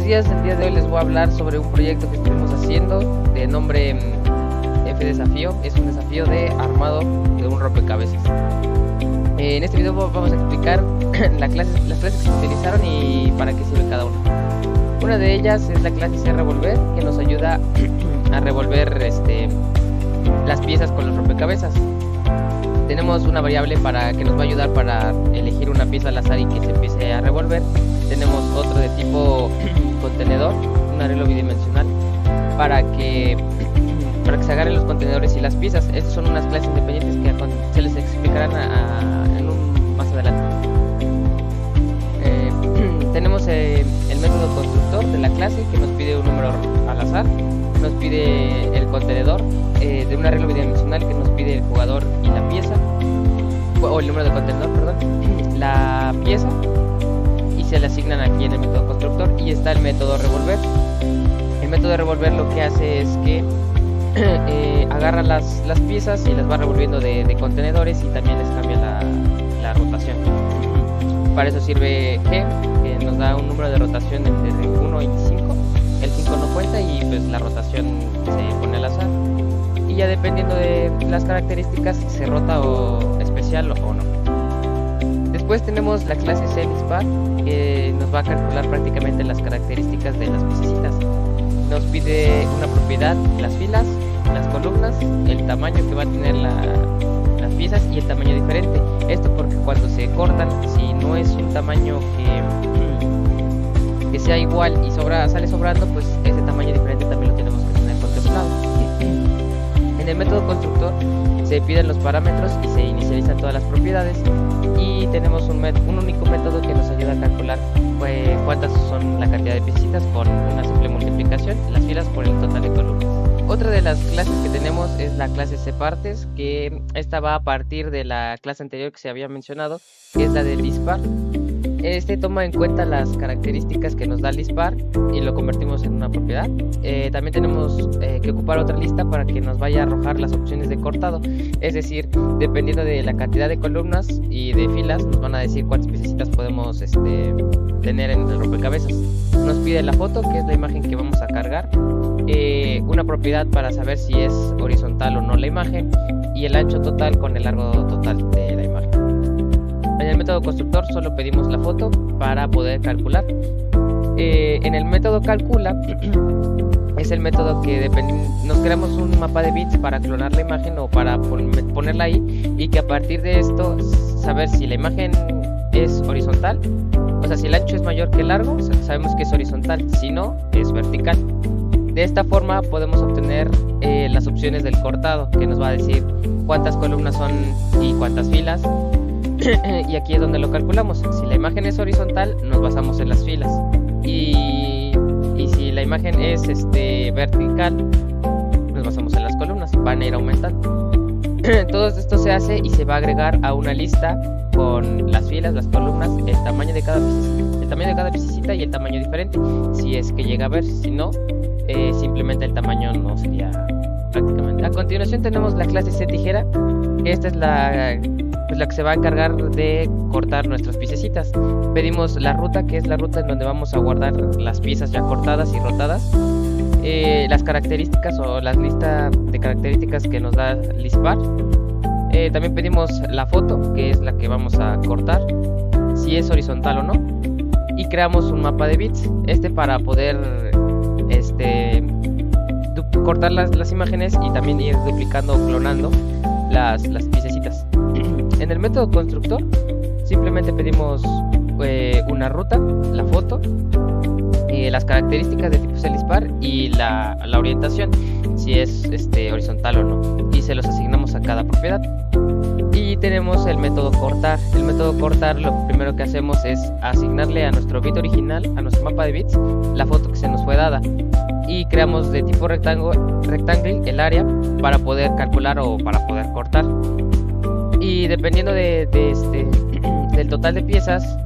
días, el día de hoy les voy a hablar sobre un proyecto que estuvimos haciendo de nombre F Desafío. Es un desafío de armado de un rompecabezas. En este video vamos a explicar las clases que se utilizaron y para qué sirve cada una. Una de ellas es la clase C revolver, que nos ayuda a revolver las piezas con los rompecabezas. Tenemos una variable que nos va a ayudar para elegir una pieza al azar y que se empiece a revolver. Tenemos otro de tipo contenedor, un arreglo bidimensional, para que se agarren los contenedores y las piezas. Estas son unas clases independientes que se les explicarán más adelante. Tenemos el método constructor de la clase, que nos pide un número al azar. Nos pide el contenedor de un arreglo bidimensional, que nos pide el jugador y la pieza, o el número de contenedor, perdón, la pieza, y se le asignan aquí en el método constructor. Y está el método revolver. El método de revolver lo que hace es que agarra las piezas y las va revolviendo de contenedores, y también les cambia la rotación. Para eso sirve G, que nos da un número de rotación entre 1 y 5. El 5 no cuenta y pues la rotación se pone al azar, y ya dependiendo de las características se rota o especial o no. Después tenemos la clase C dispar, que nos va a calcular prácticamente las características de las piececitas. Nos pide una propiedad, las filas, las columnas, el tamaño que va a tener las piezas y el tamaño diferente. Esto porque cuando se cortan, si no es un tamaño que sea igual y sale sobrando, pues ese tamaño diferente también lo tenemos que tener contemplado. En el método constructor se piden los parámetros y se inicializan todas las propiedades, y tenemos un único método que nos ayuda a calcular cuántas son la cantidad de piecitas con una simple multiplicación, las filas por el total de columnas. Otra de las clases que tenemos es la clase C partes, que esta va a partir de la clase anterior que se había mencionado, que es la del dispar. Toma en cuenta las características que nos da el dispar y lo convertimos en una propiedad. También tenemos que ocupar otra lista para que nos vaya a arrojar las opciones de cortado. Es decir, dependiendo de la cantidad de columnas y de filas, nos van a decir cuántas piececitas podemos tener en el rompecabezas. Nos pide la foto, que es la imagen que vamos a cargar, una propiedad para saber si es horizontal o no la imagen, y el ancho total con el largo total de la imagen. En el método constructor solo pedimos la foto para poder calcular. En el método calcula es el método que nos creamos un mapa de bits para clonar la imagen o para ponerla ahí, y que a partir de esto saber si la imagen es horizontal, o sea, si el ancho es mayor que el largo, sabemos que es horizontal, si no, es vertical. De esta forma podemos obtener las opciones del cortado, que nos va a decir cuántas columnas son y cuántas filas. Y aquí es donde lo calculamos. Si la imagen es horizontal, nos basamos en las filas, y si la imagen es vertical, nos basamos en las columnas. Van a ir aumentando. Todo esto se hace y se va a agregar a una lista con las filas, las columnas, el tamaño de cada piececita y el tamaño diferente, si es que llega a ver. Si no, simplemente el tamaño no sería prácticamente. A continuación tenemos la clase C tijera. Esta es la que se va a encargar de cortar nuestras piececitas. Pedimos la ruta, que es la ruta en donde vamos a guardar las piezas ya cortadas y rotadas. Las características o la lista de características que nos da el dispar. También pedimos la foto, que es la que vamos a cortar, si es horizontal o no, y creamos un mapa de bits para poder cortar las imágenes y también ir duplicando o clonando las piececitas. En el método constructor simplemente pedimos una ruta, la foto, las características de tipo C-dispar y la orientación, si es horizontal o no, y se los asignamos a cada propiedad. Y tenemos el método cortar. El método cortar, lo primero que hacemos es asignarle a nuestro bit original, a nuestro mapa de bits, la foto que se nos fue dada, y creamos de tipo rectangle el área para poder calcular o para poder cortar. Y dependiendo del total de piezas,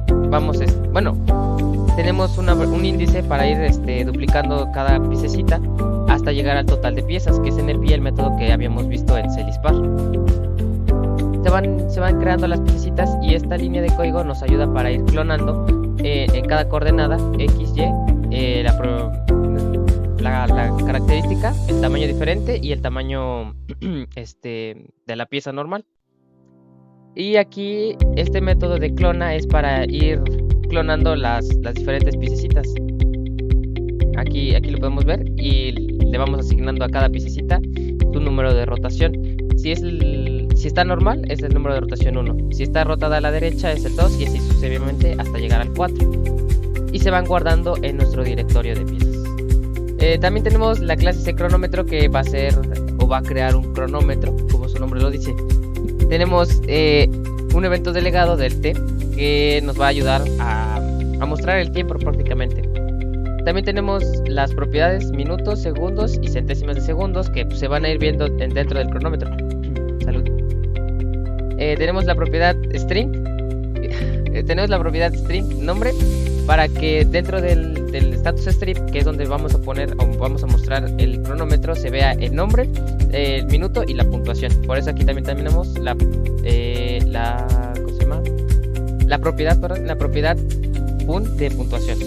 tenemos un índice para ir duplicando cada piececita hasta llegar al total de piezas, que es en el método que habíamos visto en C-dispar. Se van creando las piececitas, y esta línea de código nos ayuda para ir clonando en cada coordenada X, Y la característica, el tamaño diferente y el tamaño de la pieza normal. Y aquí este método de clona es para ir clonando las diferentes piececitas. Aquí lo podemos ver y le vamos asignando a cada piececita su número de rotación. Si está normal es el número de rotación 1, si está rotada a la derecha es el 2 y así sucesivamente hasta llegar al 4. Y se van guardando en nuestro directorio de piezas. También tenemos la clase C cronómetro, que va a crear un cronómetro, como su nombre lo dice. Tenemos un evento delegado del T que nos va a ayudar a mostrar el tiempo prácticamente. También tenemos las propiedades minutos, segundos y centésimas de segundos, que se van a ir viendo dentro del cronómetro. Salud. Tenemos la propiedad string. Tenemos la propiedad string nombre, para que dentro del status strip, que es donde vamos a poner o vamos a mostrar el cronómetro, se vea el nombre, el minuto y la puntuación. Por eso aquí también tenemos la propiedad de puntuación.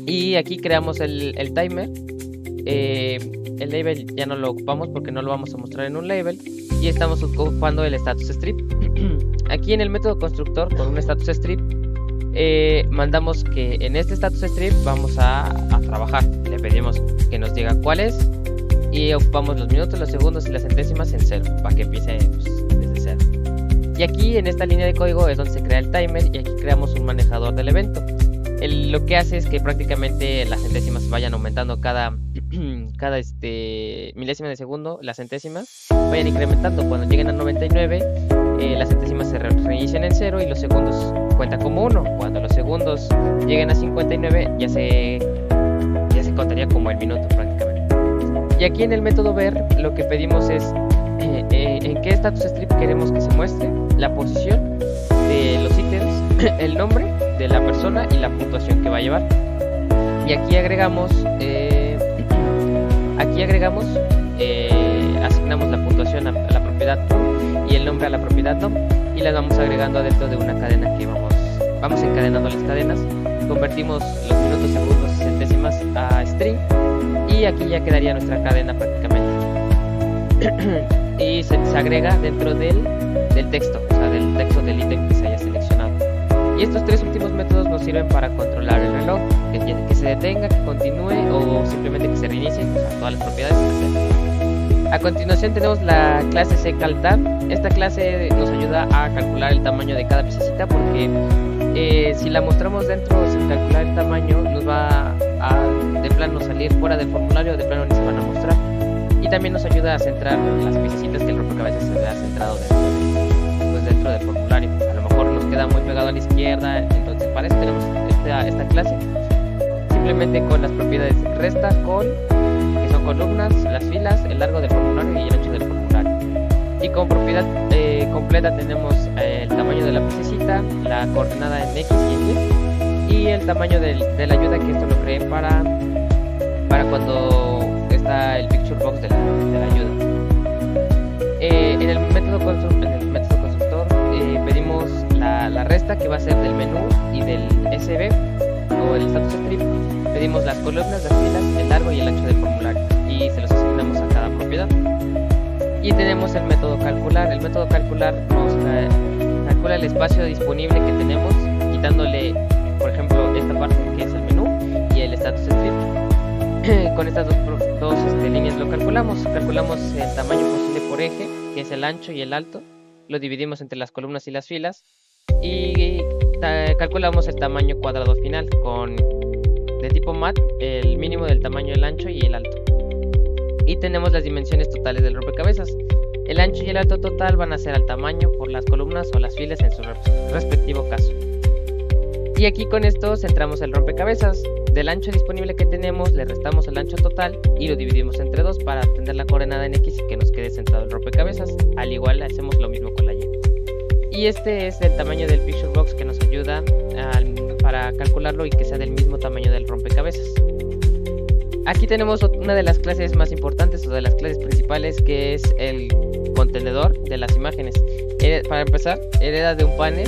Y aquí creamos el timer. El label ya no lo ocupamos porque no lo vamos a mostrar en un label, y estamos ocupando el status strip. Aquí en el método constructor con un status strip mandamos que en este status strip vamos a trabajar. Le pedimos que nos diga cuál es y ocupamos los minutos, los segundos y las centésimas en 0 para que empiece desde 0. Y aquí en esta línea de código es donde se crea el timer, y aquí creamos un manejador del evento. Lo que hace es que prácticamente las centésimas vayan aumentando cada milésima de segundo. Las centésimas vayan incrementando. Cuando lleguen a 99, las centésimas se reinician en 0 y los segundos cuentan como 1. Cuando los segundos lleguen a 59, ya se contaría como el minuto prácticamente. Y aquí en el método ver, lo que pedimos es en qué status strip queremos que se muestre la posición de los ítems, el nombre de la persona y la puntuación que va a llevar. Y aquí agregamos asignamos la puntuación a la propiedad y el nombre a la propiedad nom, y las vamos agregando dentro de una cadena que vamos encadenando las cadenas. Convertimos los minutos, segundos y centésimas a string, y aquí ya quedaría nuestra cadena prácticamente. Y se agrega dentro del texto, o sea, del texto del ítem que se haya seleccionado. Y estos tres últimos métodos nos sirven para controlar el reloj, que se detenga, que continúe o simplemente que se reinicie, o sea, todas las propiedades. A continuación tenemos la clase CCalTab. Esta clase nos ayuda a calcular el tamaño de cada piececita, porque si la mostramos dentro sin calcular el tamaño, nos va a de plano salir fuera del formulario, de plano ni se van a mostrar. Y también nos ayuda a centrar las piececitas que el rompecabezas se vea centrado dentro del formulario. A lo mejor nos queda muy pegado a la izquierda, entonces para eso tenemos esta clase. Simplemente con las propiedades resta con, que son columnas, las filas, el largo del formulario y el ancho del formulario. Y como propiedad completa tenemos el tamaño de la piececita, la coordenada en X y en Y el tamaño de la ayuda, que esto lo creé para cuando está el picture box de la ayuda. En el método constructor pedimos la resta, que va a ser del menú y del SB o el status strip. Pedimos las columnas, las filas, el largo y el ancho del formulario, y se los asignamos a cada propiedad. Y tenemos el método calcular. El método calcular nos calcula el espacio disponible que tenemos, quitándole, por ejemplo, esta parte que es el menú y el status strip. Con estas dos líneas lo calculamos el tamaño posible por eje, que es el ancho y el alto, lo dividimos entre las columnas y las filas, y calculamos el tamaño cuadrado final de tipo mat, el mínimo del tamaño, el ancho y el alto. Y tenemos las dimensiones totales del rompecabezas. El ancho y el alto total van a ser al tamaño por las columnas o las filas en su respectivo caso. Y aquí con esto centramos el rompecabezas. Del ancho disponible que tenemos le restamos el ancho total y lo dividimos entre 2 para obtener la coordenada en X y que nos quede centrado el rompecabezas. Al igual hacemos lo mismo con la Y. Y este es el tamaño del picture box, que nos ayuda para calcularlo y que sea del mismo tamaño del rompecabezas. Aquí tenemos una de las clases más importantes, o de las clases principales, que es el contenedor de las imágenes. Para empezar, hereda de un panel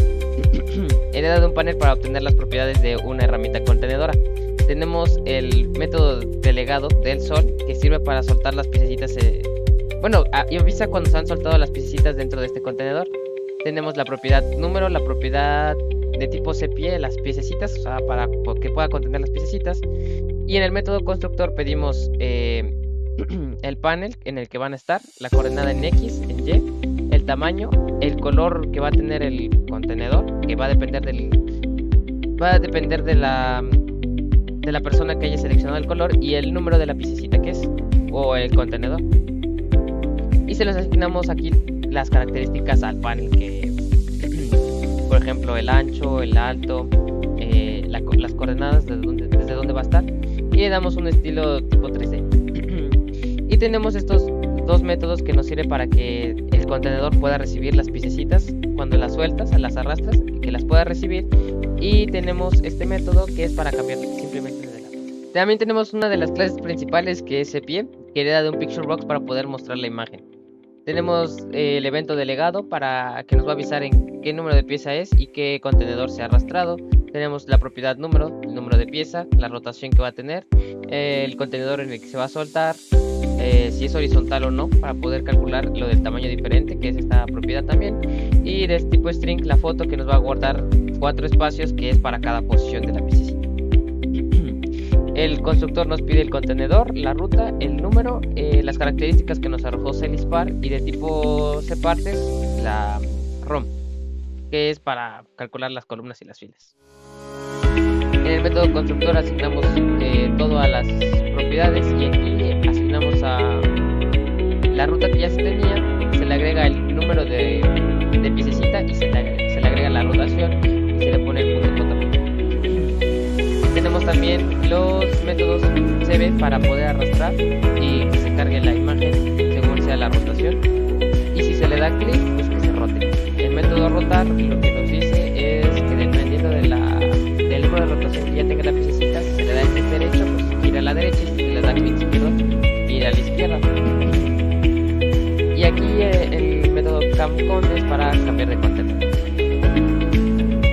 para obtener las propiedades de una herramienta contenedora. tenemos el método delegado del sol, que sirve para soltar las piececitas. Bueno, y avisa cuando se han soltado las piececitas dentro de este contenedor. Tenemos la propiedad número, la propiedad de tipo cepille, las piececitas, o sea, para que pueda contener las piececitas. Y en el método constructor pedimos el panel en el que van a estar, la coordenada en X, en Y, el tamaño, el color que va a tener el contenedor, que va a depender de la persona que haya seleccionado el color, y el número de la piececita que es, o el contenedor. Y se les asignamos aquí las características al panel, que por ejemplo el ancho, el alto, las coordenadas desde dónde va a estar, y le damos un estilo tipo 3D. Y tenemos estos dos métodos que nos sirven para que el contenedor pueda recibir las piececitas cuando las sueltas, las arrastras, que las pueda recibir. Y tenemos este método que es para cambiar simplemente de lado. También tenemos una de las clases principales, que es cepille, que hereda de un picture box para poder mostrar la imagen. Tenemos el evento delegado, para que nos va a avisar en qué número de pieza es y qué contenedor se ha arrastrado. Tenemos la propiedad número, el número de pieza, la rotación que va a tener, el contenedor en el que se va a soltar, si es horizontal o no, para poder calcular lo del tamaño diferente, que es esta propiedad también. Y de este tipo string, la foto, que nos va a guardar 4 espacios, que es para cada posición de la piececita. El constructor nos pide el contenedor, la ruta, el número, las características que nos arrojó Celispar, y de tipo cpartes la ROM, que es para calcular las columnas y las filas. En el método constructor asignamos todo a las propiedades, y aquí asignamos a la ruta que ya se tenía, se le agrega el número de piececita, y se le agrega la rotación, y se le pone el punto JP. Tenemos también los métodos CB para poder arrastrar y que se cargue la imagen según sea la rotación, y si se le da clic, pues que se rote. El método rotar lo que nos dice es que dependiendo del número de rotación que ya tenga la piececita, si se le da clic derecho, pues gira a la derecha, y si se le da clic izquierdo, gira a la izquierda. Y aquí el método camcon es para cambiar de contenedor.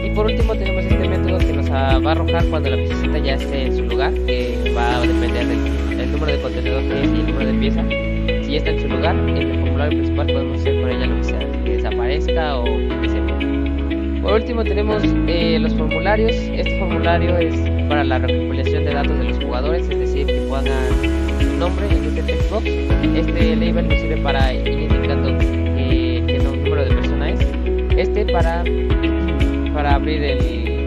Y por último tenemos este método que nos va a arrojar cuando la piececita ya esté en su lugar, que va a depender del número de contenedor que es y el número de pieza. Si está en su lugar, en el formulario principal podemos hacer con ella lo que sea, que desaparezca o que se vea. Por último tenemos los formularios. Este formulario es para la recopilación de datos de los jugadores, es decir, que pongan nombre en este textbox. Este label nos sirve para ir indicando qué número de persona es. Este para abrir el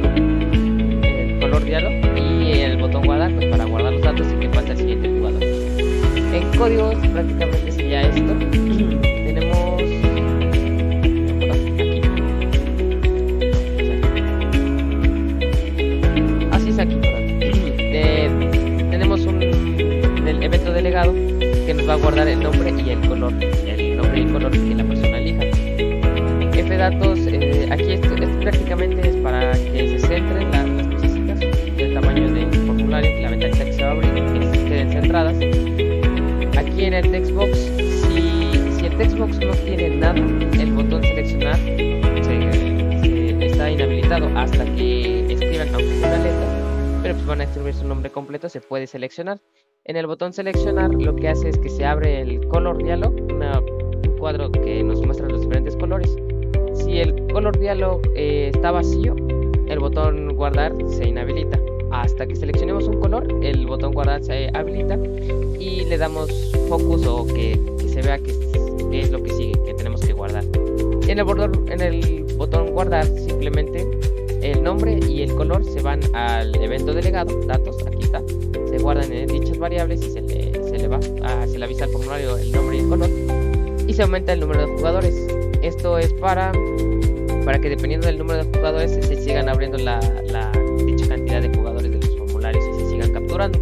color diálogo, y el botón guardar, pues para guardar los datos y que pase al siguiente jugador. En códigos prácticamente sería esto. Tenemos aquí. Así es aquí. Tenemos el evento delegado que nos va a guardar el nombre y el color, que la persona elija. Fdatos, aquí esto prácticamente es para que se centren las piececitas, el tamaño del formulario, la ventanita que se va a abrir, que queden centradas. Aquí en el textbox, si el textbox no tiene nada, el botón seleccionar está inhabilitado hasta que escriban, aunque sea una letra, pero pues van a escribir su nombre completo, se puede seleccionar. En el botón seleccionar lo que hace es que se abre el color dialog, un cuadro que nos muestra los diferentes colores. Si el color dialog está vacío, el botón guardar se inhabilita. Hasta que seleccionemos un color, el botón guardar se habilita, y le damos focus, o que se vea que es lo que sigue, que tenemos que guardar. En el botón guardar, simplemente el nombre y el color se van al evento delegado, datos, aquí está, se guardan en dichas variables, y se le avisa al formulario el nombre y el color, y se aumenta el número de jugadores. Esto es para que dependiendo del número de jugadores se sigan abriendo dicha cantidad de jugadores de los formularios y se sigan capturando.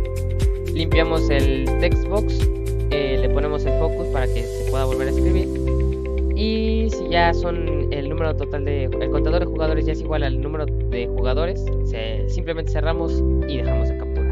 Limpiamos el textbox, le ponemos el focus para que se pueda volver a escribir, y si ya son el número total el contador de jugadores ya es igual al número de jugadores, simplemente cerramos y dejamos de capturar.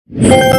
Bye.